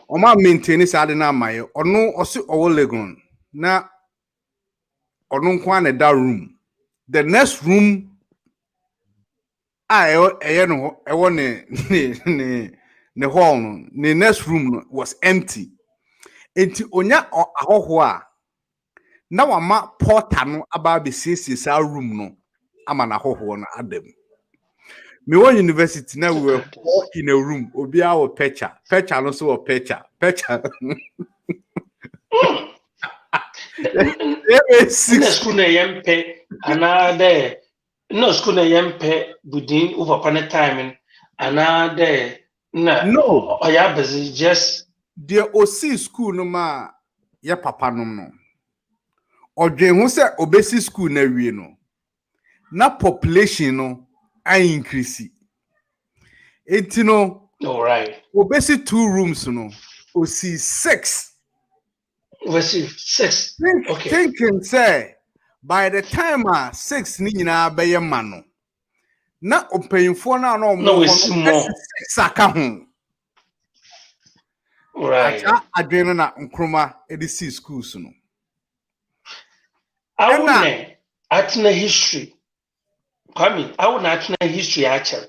Oma maintain sa de na maye ono osi owo legon na ono nkwa na that room. The next room ewo ne hall no, the next room was empty. Enti onya ahoho a na wama porter no aba be sa room no ama na ahoho no adam. Me one university now we were all in a room. Obi our pecha no so a pecha. School na yempe another no school na yempe budin over pan time another no oya busy just the OC school no ma ya papa no odwen ho se obesi school na wie no na population no I increase. It all right. Obesi 2 rooms no. Osi 6. Obesi 6. Okay. Thinking say by the time 6 ni nyina be ma no. Na opayinfo na no mo 6 aka ho. Right. Acha adwene na nkroma edisi schools no. Awune atna history. Kwame, I will not know history actually.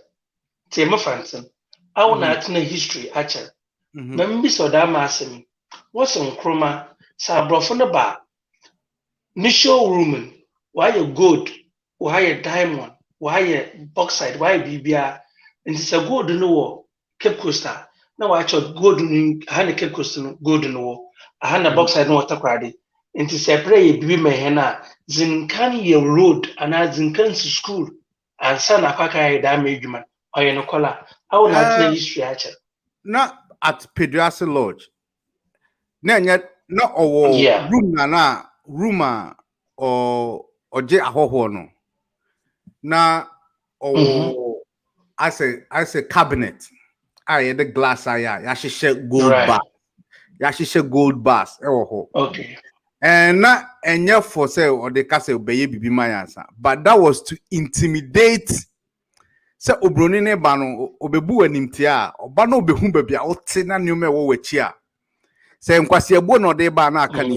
Tema Fanton. I will not know history actually. Maybe so that massing. What's on chroma? Sabrofona bar. Nisho room. Why you gold? Why a diamond? Why a bauxite? Why BBR? And it's a gold in the war. Cape Costa. Now I shot gold in a Cape Costa gold in the war. I had a bauxite no water credit. And to separate be my henna. Zinkan ye road and I zinkan to school and son akwaka damage man or no color. I will not know history actually. Not at Pedrassi Lodge. Na yet not room or je ahoho no. Na I say cabinet. I the glass yashishe gold bar. Yashishe gold bars. Okay. And not for sale or the castle baby be my answer. But that was to intimidate. So Obronine Bano Obebu and Imtia or Bano Behumbe or Tina Nume Wechia. Say Kwasi Bono de Bana can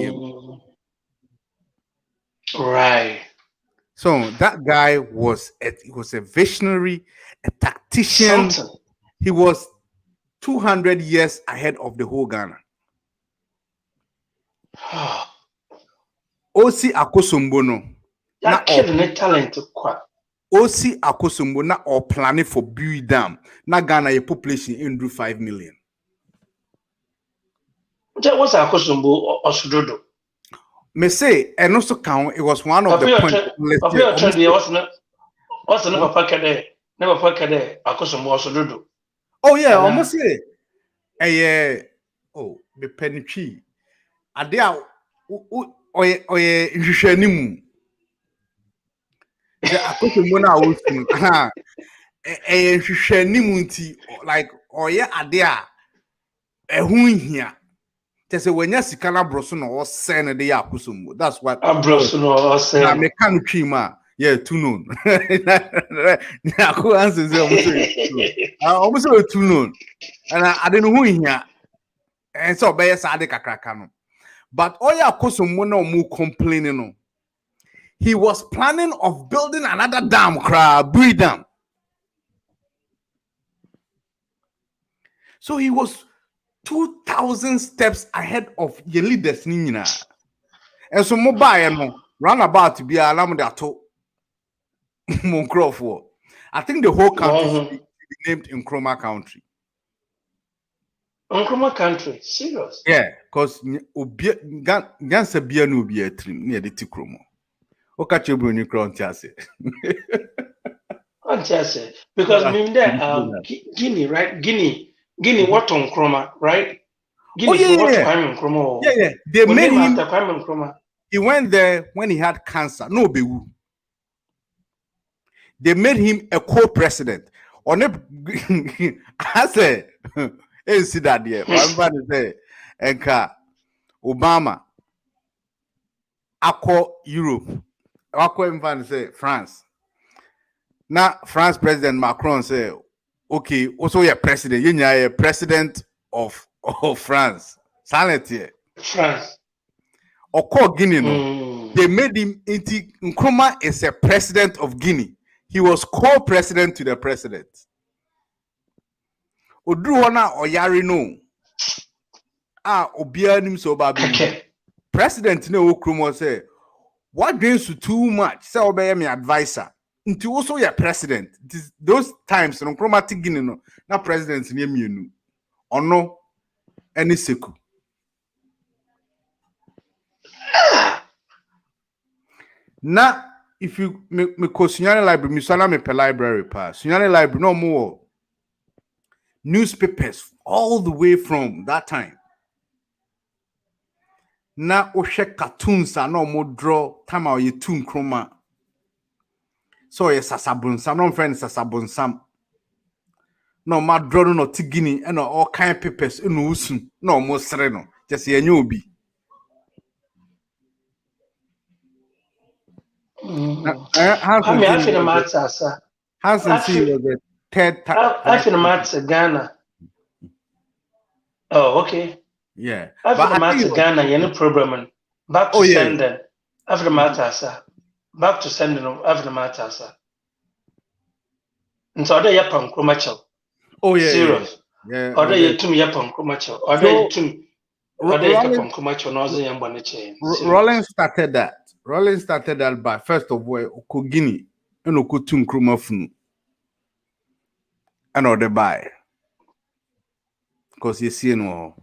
right. So that guy was a visionary, a tactician. He was 200 years ahead of the whole Ghana. Osi Akosombo no. That kid ne talent kwa. Osi Akosombo na or planning for Bui Dam. Na Ghana your population in 5 million. What's Akosombo Osudodo? Me say, and also count it was one of the points. What's the number Pakade? Never Pakade, Akosombo Osudodo. Oh yeah, almost say. Oh, the penny tree. Adia oye nhwehwanimu. The Akosombo na wosu. Aha. Nhwehwanimu nti like oye adia ehun hia. Tese wenya sika na broso no send the Akosombo. That's what broso no send. Na me kan twi ma. Yeah, too known. Na ko answer say almost too known. And I don't know who here. And so be sade kakraka no. But Oya Akosombo na mu complaining no. He was planning of building another dam, Bui Dam. So he was 2,000 steps ahead of your leaders nina. And so mobile no run about to be alarm that to Moncroft. I think the whole country should be named Nkrumah Country. Nkrumah Country, serious? Yeah, because Gansa Bia no be a trim near the Tikromo. Okache Bruni Crontiase. Because Guinea, right? Guinea, what on Nkrumah, right? Guinea, what Kwame Nkrumah? Yeah. They made him after Kwame Nkrumah. He went there when he had cancer. No, Bewu. They made him a co-president. On a, I say, see that there. One say, Enka Obama, Akko Europe, Akko say France. Now France President Macron say, okay, also your president, you are a president of France. Silent here. France. Oko Guinea, no. They made him into Nkrumah is a president of Guinea. He was co-president to the president. Odruhona Oyari no. Obianim so baby. President no Nkrumah say, what brings you too much? Say obey me advisor. Into also your president. Those times Nkrumah Guinea no. Na president near me no. Or no any seku. Now, if you me Sunyani library, Misana me per library pass. Sunyani library no more newspapers all the way from that time. Now, Oshe cartoons are no more draw time out you tune Nkrumah. So yes, Sasabun Sam, no friend Sasabun Sam. No, my draw no Tigini and all kind of papers in Usun. No more sereno. Just a new be. I feel matter, sir. Hansen C was the third time. I feel matter Ghana. Oh, okay. Yeah. I feel matter Ghana, any problem. Back to sending. I feel matter, sir. Back to sending of the matter, sir. And so they are Nkrumah. Oh yeah. Serious. Yeah. Or they to me upon Nkrumah. Or they to me. Or they upon Nkrumah no young bonnet. Rollins started that. Rollins started that by first of all, Okogini and Okutun Nkrumah funu. And or the buy. Because you see no.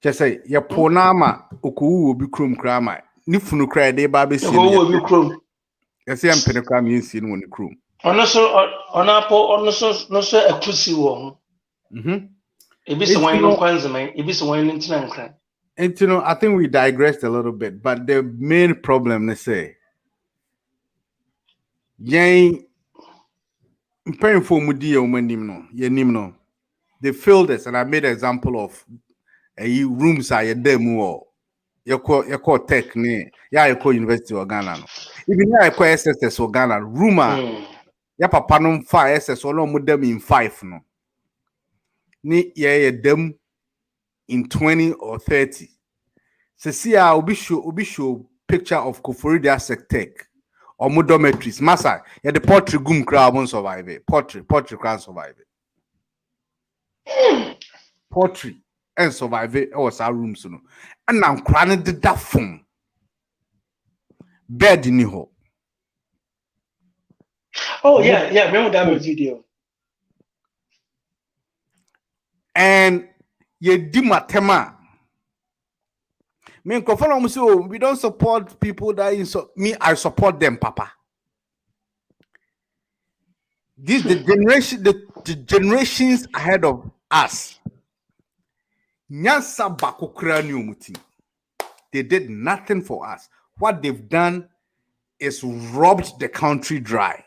Just say ya ponama Oku will be crum crama. Nifunu cry de baby sin. Will be crum. You see, I'm penacram in sin when the crum. On also a pussy one. It be some wine no quanzame, it be some wine in Tinan. And you know, I think we digressed a little bit, but the main problem they say, Yang paying for Mudia Umanimno, Yenimno. They failed us, and I made an example of a rooms are your demo. You call tech ne, you call University of Ghana. Even you call SSS of Ghana, rumor, ya papa no 5 SS or no them in 5 no. Ni them in 20 or 30. So see, I'll be show picture of Koforidia Tech or Modometries. Massa, yeah, the pottery gum crowd won't survive it. Pottery crowd survive it. Pottery. and survive it or sa rooms no. And I'm crying the that phone. Bed in ho. Oh yeah, remember that video. And ye di matema. Me and say, we don't support people that me, I support them, Papa. This the generation, the generations ahead of us. Nyasa bakokra nyumuti. They did nothing for us. What they've done is robbed the country dry.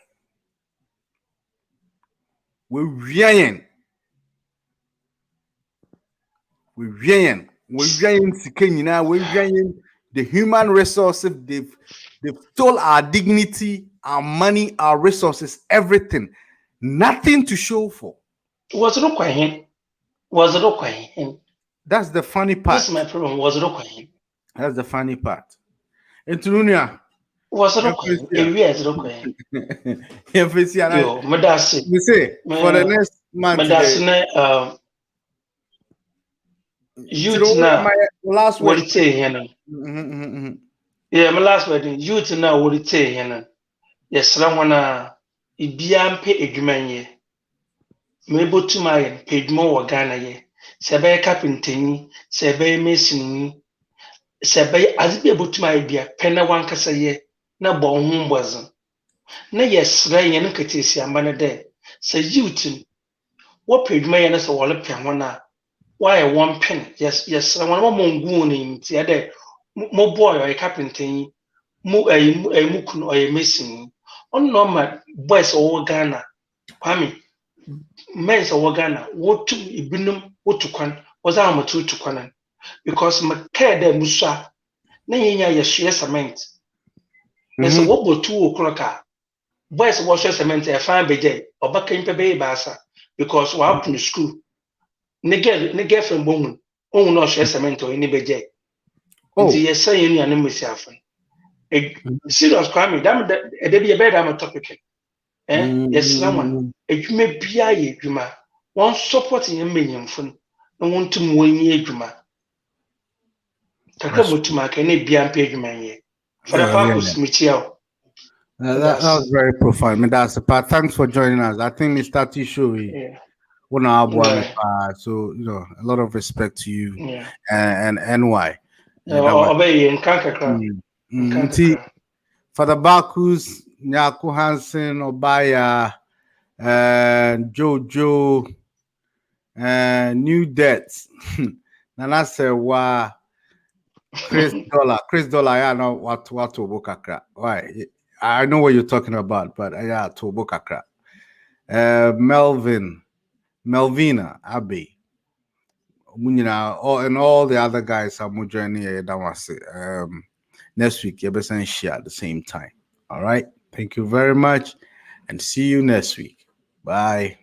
We're vying the human resources. They've stole our dignity, our money, our resources, everything. Nothing to show for. Was it okay? Was it okay? That's the funny part. This is my problem. Was it okay? That's the funny part. And Tununia. Was it okay? Yes, okay. Yo, Madasi. You say for the next month. Madasi, youth now. Last what it say here? Yeah, my last wedding. Youth now. What it say here? Yes, someone ibiampe edwumanye. Mebo to my page more Ghana ye. Sebe carpentry, sebe masonry, sebe as be able to my idea, penna one kasa ye, na bon home wasn't. Na yes, ray and catisia manner there. Say youth, what page may and a wallop piano? Why 1 penny? Yes, someone more mongoon in the other. More boy or a carpentry, more a mukun or a mason. On normal boys or Ghana. Kwame. Men's or Ghana, what to Ibinum, what to quan, was our to Kwanan. Because my care de Musa, Naya share cement. There's a wobble 2 o'clock. Boys wash cement a fine bejay, or back in Pebe Bassa, because we're up in the school. Nigger from woman, oh, no share cement or any bejay. Oh, yes, saying any animals often. A serious crime, damn, there be a bed I'm a topic. Yes, someone. It may be a juma. One supporting a million fun. No one to win ye juma. Takamutumak any bian man. For the purpose, Michio. That was very profound. That's the part. Thanks for joining us. I think Mr. Tishu, so a lot of respect to you and NY. Obey in Kankakra. For the Bakus, Nyaku Hansen, Obaya, Jojo, New Debts. Nana said, wow, Chris Dollar, I know what to Bokakra. Why? I know what you're talking about, but yeah, to Bokakra. Melvina, Abbey. And all the other guys are joining next week. You're best share at the same time. All right. Thank you very much and see you next week. Bye.